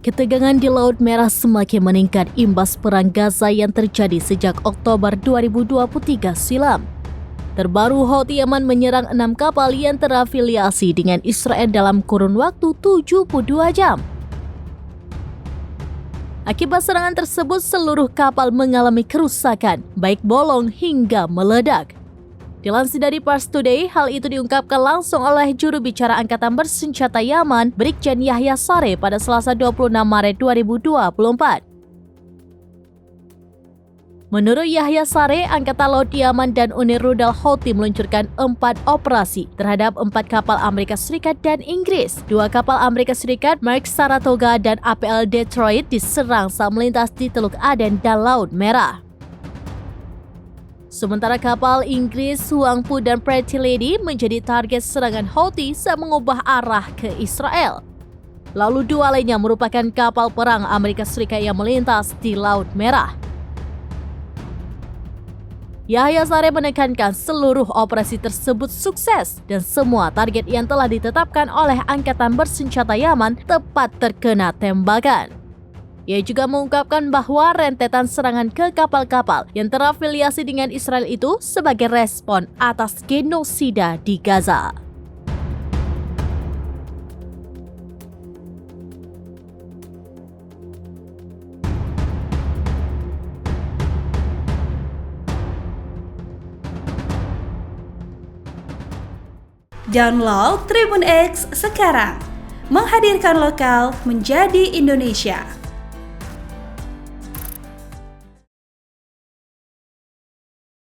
Ketegangan di Laut Merah semakin meningkat imbas Perang Gaza yang terjadi sejak Oktober 2023 silam. Terbaru, Houthi Yaman menyerang 6 kapal yang terafiliasi dengan Israel dalam kurun waktu 72 jam. Akibat serangan tersebut, seluruh kapal mengalami kerusakan, baik bolong hingga meledak. Dilansir dari Pars Today, hal itu diungkapkan langsung oleh juru bicara Angkatan Bersenjata Yaman, Brigjen Yahya Saree pada Selasa 26 Maret 2024. Menurut Yahya Saree, Angkatan Laut Yaman dan Unit Rudal Houthi meluncurkan 4 operasi terhadap 4 kapal Amerika Serikat dan Inggris. 2 kapal Amerika Serikat, Merck Saratoga dan APL Detroit, diserang saat melintas di Teluk Aden dan Laut Merah. Sementara kapal Inggris Huangpu dan Pretty Lady menjadi target serangan Houthi saat mengubah arah ke Israel. Lalu 2 lainnya merupakan kapal perang Amerika Serikat yang melintas di Laut Merah. Yahya Saree menekankan seluruh operasi tersebut sukses dan semua target yang telah ditetapkan oleh Angkatan Bersenjata Yaman tepat terkena tembakan. Ia juga mengungkapkan bahwa rentetan serangan ke kapal-kapal yang terafiliasi dengan Israel itu sebagai respon atas genosida di Gaza. Download Tribun X sekarang, menghadirkan lokal menjadi Indonesia.